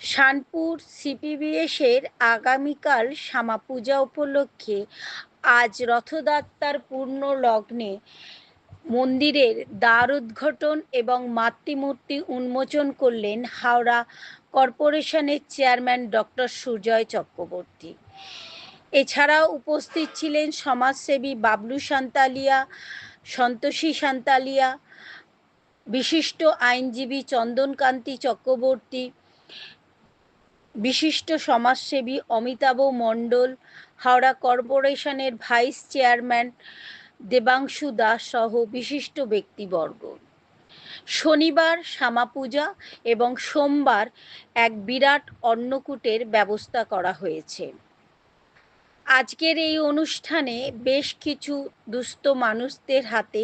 শানপুর সিপিবিএসের আগামীকাল শ্যামাপূজা উপলক্ষে আজ রথযাত্রার পূর্ণ লগ্নে মন্দিরের দ্বার উদ্ঘাটন এবং মাতৃমূর্তি উন্মোচন করলেন হাওড়া কর্পোরেশনের চেয়ারম্যান ডক্টর সুজয় চক্রবর্তী। এছাড়াও উপস্থিত ছিলেন সমাজসেবী বাবলু সান্তালিয়া, সন্তোষী সান্তালিয়া, বিশিষ্ট আইনজীবী চন্দনকান্তি চক্রবর্তী, বিশিষ্ট সমাজসেবী অমিতাভ মণ্ডল, হাওড়া কর্পোরেশনের ভাইস চেয়ারম্যান দেবাংশু দাস সহ বিশিষ্ট ব্যক্তিবর্গ। শনিবার শ্যামাপূজা এবং সোমবার এক বিরাট অন্নকূটের ব্যবস্থা করা হয়েছে। আজকের এই অনুষ্ঠানে বেশ কিছু দুস্থ মানুষদের হাতে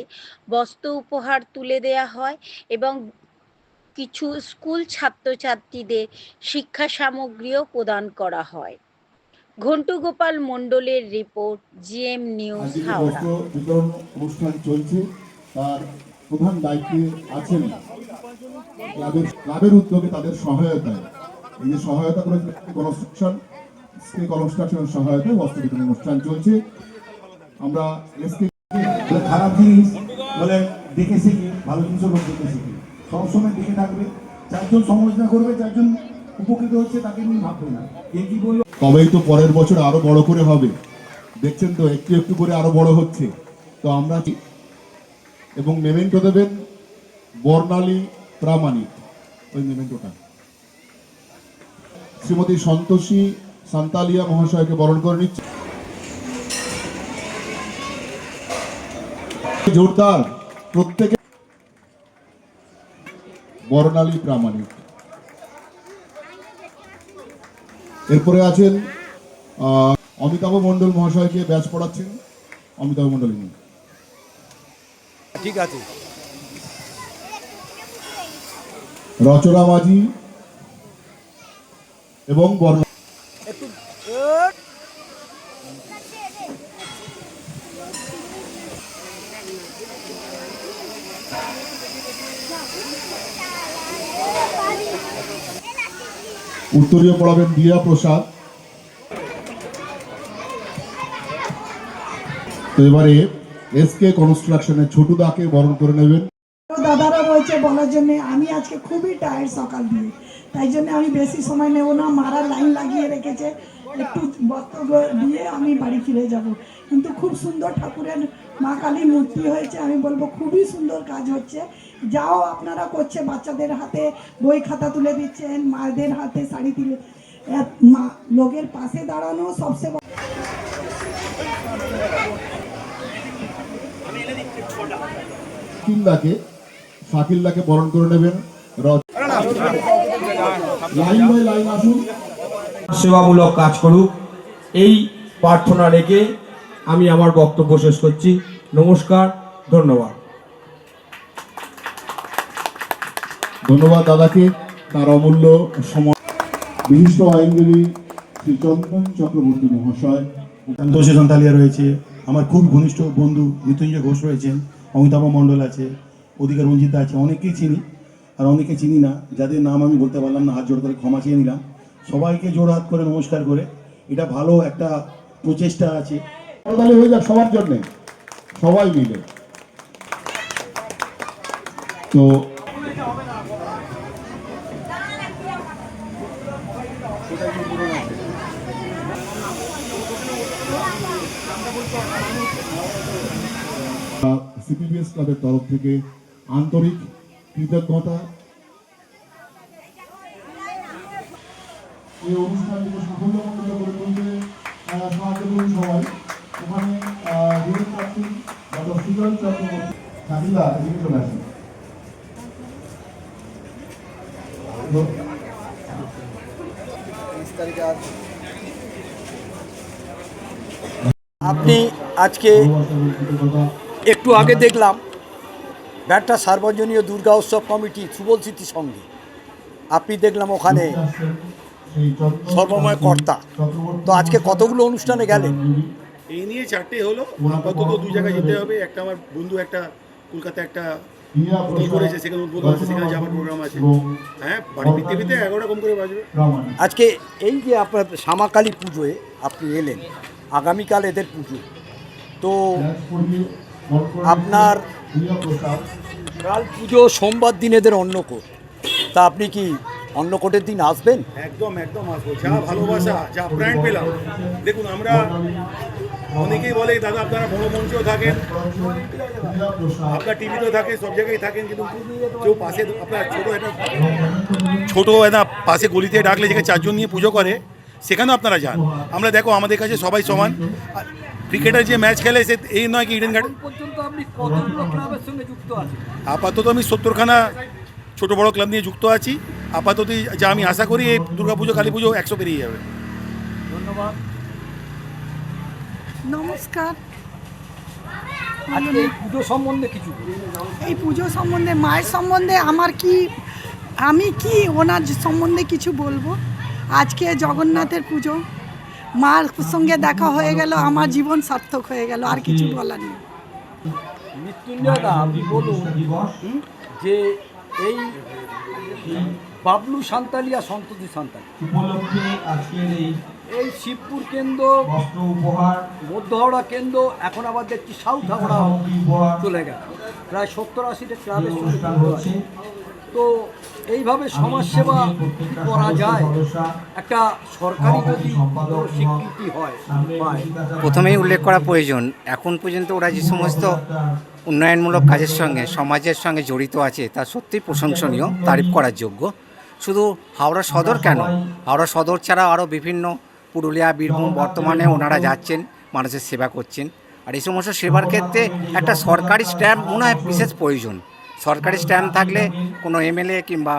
বস্ত্র উপহার তুলে দেওয়া হয় এবং কিছু স্কুল ছাত্রছাত্রীদের শিক্ষা সামগ্রীও প্রদান করা হয়। ঘন্টু গোপাল মণ্ডলের রিপোর্ট, জিএম নিউজ, হাওড়া। বিতরণ অনুষ্ঠান চলছে, তার প্রধান দায়িত্বে আছেন ক্লাবের উদ্যোগে তাদের সহায়তায়, এই যে সহায়তা করেছে কনস্ট্রাকশনের সহায়তায় বস্ত্র বিতরণ অনুষ্ঠান চলছে। আমরা খারাপ জিনিস বলে দেখে শিখি, ভালো জিনিসও লোক দেখে শিখি, সবসময় দেখে থাকবে। চারজন সমালোচনা করবে, চারজন উপকৃত হচ্ছে, তাকে নিয়ে ভাববে না। এই কি বললো, তবেই তো পরের বছর আরো বড় করে হবে। দেখছেন তো একটু একটু করে আরো বড় হচ্ছে। তো আমরা এবং মেমেন্টো দেবেন বর্ণালী প্রামাণিক, ওই মেমেন্টোটা শ্রীমতী সন্তোষী সান্তালিয়া মহাশয়কে বরণ করে নিচ্ছে। জোরদার প্রত্যেকে বর্ণালী প্রামাণিক। এরপরে আছেন অমিতাভ মণ্ডল মহাশয়কে ব্যাচ পড়াচ্ছেন অমিতাভ মণ্ডল। ঠিক আছে। রচনা মাঝি এবং উত্তরীয় পড়াবেন দিয়া প্রসাদ। তো এবারে এসকে কনস্ট্রাকশনের ছোটুদাকে বরণ করে নেবেন। দাদারা রয়েছে বলার জন্য আমি আজকে খুবই টায়ার্ড সকাল দিয়ে, তাই জন্য আমি বেশি সময় নেব না। মারা লাইন লাগিয়ে রেখেছে, একটু বক্তব্য দিয়ে আমি বাড়ি ফিরে যাব। কিন্তু খুব সুন্দর ঠাকুরের মা কালীর মূর্তি হয়েছে, আমি বলবো খুবই সুন্দর কাজ হচ্ছে। যাও আপনারা করছে, বাচ্চাদের হাতে বই খাতা তুলে দিচ্ছেন, মায়েদের হাতে শাড়ি তুলে, লোকের পাশে দাঁড়ানো সবচেয়ে শাকিল্লাকে বরণ করে নেবেন। লাইন বাই লাইন আসুন। সেবামূলক কাজ করুক, এই প্রার্থনা রেখে আমি আমার বক্তব্য শেষ করছি। নমস্কার, ধন্যবাদ। ধন্যবাদ দাদাকে, তার অমূল্য সময়। বিশিষ্ট আইনজীবী শ্রী চন্দন চক্রবর্তী মহাশয়, সন্তোষী সান্তালিয়া রয়েছে, আমার খুব ঘনিষ্ঠ বন্ধু মৃত্যুঞ্জয় ঘোষ রয়েছেন, অমিতাভ মণ্ডল আছে, অধিকার রঞ্জিত আছে, অনেকেই চিনি আর অনেকে চিনি না। যাদের নাম আমি বলতে পারলাম না, হাত জোড় করে ক্ষমা চেয়ে নিলাম। সবাইকে জোড় হাত করে নমস্কার করে, এটা ভালো একটা প্রচেষ্টা আছে। হয়ে যাক সবার জন্য, সবাই মিলে। তো সিপিবিএস ক্লাবের তরফ থেকে আন্তরিক কৃতজ্ঞতা। এই অনুষ্ঠানটিকে সাফল্যমণ্ডিত করে তুলতে সাহায্য করুন সবাই। ওখানে ডক্টর সুজয় চক্রবর্তী শাকিলা এদিকে চলে আসেন। আপনি আজকে একটু আগে দেখলাম ব্যাটটা সার্বজনীয় দুর্গা উৎসব কমিটি সুবল স্মৃতি সঙ্গে, আপনি দেখলাম ওখানে সর্বময় কর্তা। তো আজকে কতগুলো অনুষ্ঠানে গেলেন? এই নিয়ে 4টে হলো, আপাতত 2 জায়গায় যেতে হবে। একটা আমার বন্ধু একটা কলকাতা একটা হোটেল করেছে, সেখানে উদ্বোধন আছে, সেখানে যাওয়ার প্রোগ্রাম আছে। হ্যাঁ, বাড়ি পৃথিবীতে 11টা কম করে বাজবে। আজকে এই যে আপনার শ্যামাকালী পুজোয় আপনি এলেন, আগামীকাল এদের পুজো, তো আপনার কাল পুজো, সোমবার দিন এদের অন্নকূট, তা আপনি কি অন্নকূটের দিন আসবেন? একদম একদম আসবো। যা ভালোবাসা, যা প্রাণ পেলাম। দেখুন, আমরা অনেকেই বলে দাদা আপনারা বড় মঞ্চেও থাকেন, আপনার টিভিতেও থাকেন, সব জায়গায় থাকেন, কিন্তু কেউ পাশে আপনার ছোটো একটা পাশে গলিতে ডাকলে যেখানে 4 জন নিয়ে পুজো করে, সেখানেও আপনারা যান। আমরা দেখো আমাদের কাছে সবাই সমান। ক্রিকেটের যে ম্যাচ খেলে সে এই নয় কি ইডেন গার্ডেন। পর্যন্ত আপনি কতগুলো ক্লাবের সঙ্গে যুক্ত আছেন? আপাতত আমি 70খানা ছোটো বড়ো ক্লাব নিয়ে যুক্ত আছি। আপাতত যা আমি আশা করি এই দুর্গাপুজো, কালী পুজো 100 পেরিয়ে যাবে। ধন্যবাদ। নমস্কার। আজকে এই পুজো সম্বন্ধে কিছু বলুন। এই পুজো সম্বন্ধে, মায়ের সম্বন্ধে আমি কি ওনার সম্বন্ধে কিছু বলবো। আজকে জগন্নাথের পুজো, মার সঙ্গে দেখা হয়ে গেল, আমার জীবন সার্থক হয়ে গেল, আর কিছু বলার নেই। মৃত্যুঞ্জয় দা, আপনি বলুন যে এই বাবলু সান্তালিয়া, সন্ততি সান্তালি উপলক্ষে আজকের এই শিবপুর কেন্দ্র, বস্ত্র উপহার, মধ্য হাওড়া কেন্দ্র, এখন আবার দেখছি সাউথ হাওড়া চলে গেল, প্রায় 70-80টা ক্লাবের সঙ্গে অনুষ্ঠান যুক্ত হচ্ছে। আছে। তো এইভাবে সমাজসেবা করা যায়, একটা সরকারি যদি স্বীকৃতি হয় পায়। প্রথমেই উল্লেখ করা প্রয়োজন, এখন পর্যন্ত ওরা যে সমস্ত উন্নয়নমূলক কাজের সঙ্গে সমাজের সঙ্গে জড়িত আছে তা সত্যিই প্রশংসনীয়, তারিফ করার যোগ্য। শুধু হাওড়া সদর কেন, হাওড়া সদর ছাড়া আরও বিভিন্ন পুরুলিয়া, বীরভূম, বর্তমানে ওনারা যাচ্ছেন, মানুষের সেবা করছেন। আর এই সমস্ত সেবার ক্ষেত্রে একটা সরকারি স্ট্যাম্প মনে হয় বিশেষ প্রয়োজন। সরকারি স্ট্যাম্প থাকলে কোনো এমএলএ কিংবা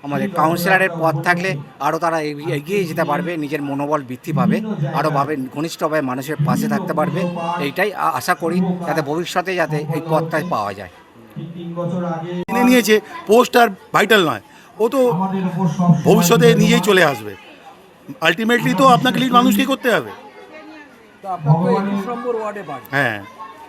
আমাদের কাউন্সিলরের পদ থাকলে আরও তারা এগিয়ে যেতে পারবে, নিজের মনোবল বৃদ্ধি পাবে, আরোভাবে ঘনিষ্ঠভাবে মানুষের পাশে থাকতে পারবে। এইটাই আশা করি, যাতে ভবিষ্যতে যাতে এই পদটা পাওয়া যায়। 3 বছর আগে কিনে নিয়েছে, পোস্ট আর ভাইটাল নয়, ও তো আমাদের উপর সব ভবিষ্যতে নিজেই চলে আসবে। আলটিমেটলি তো আপনাকে লিড মানুষকেই করতে হবে। তা আপনার তো 21 নম্বর ওয়ার্ডে বাড়ি, হ্যাঁ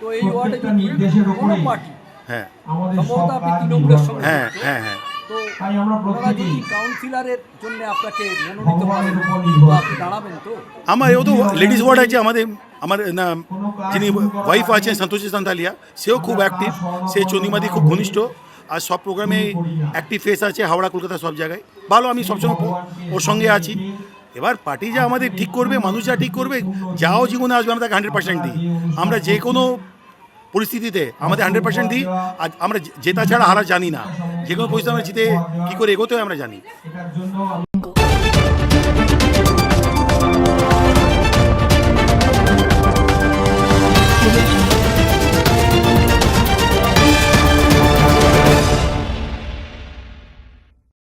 তো এই ওয়ার্ডে প্রত্যেকটা যদি নির্দেশের কোনো উপরেই পার্টি, হ্যাঁ আমাদের সব সম্ভবত আপনি কাজ তৃণমূলের নির্ভর সঙ্গে করে। হ্যাঁ যুক্ত। হ্যাঁ হ্যাঁ তো তাই আমরা ওনারা যদি প্রত্যেকেই কাউন্সিলরের জন্য আপনাকে মনোনীত ভগবানের করেন, উপর নির্ভর তো আপনি করি। দাঁড়াবেন তো? আমার এও তো লেডিস ওয়ার্ড আছে, আমার না যিনি ওয়াইফ আছেন সন্তোষী সান্তালিয়া, সেও খুব অ্যাক্টিভ, সে চন্দিমাদি খুব ঘনিষ্ঠ, আর সব প্রোগ্রামে অ্যাক্টিভ ফেস আছে, হাওড়া কলকাতা সব জায়গায় ভালো। আমি সবসময় ওর সঙ্গে আছি। এবার পার্টি যা আমাদের ঠিক করবে, মানুষ যা ঠিক করবে, যাও জীবনে আসবে আমরা তাকে 100% দিই। আমরা যে কোনো পরিস্থিতিতে আমাদের 100% দিই। আর আমরা জেতা ছাড়া হারা জানি না, যে কোনো পরিস্থিতি আমরা জিতে কী করে এগোতে হয় আমরা জানি। এটার জন্য আমি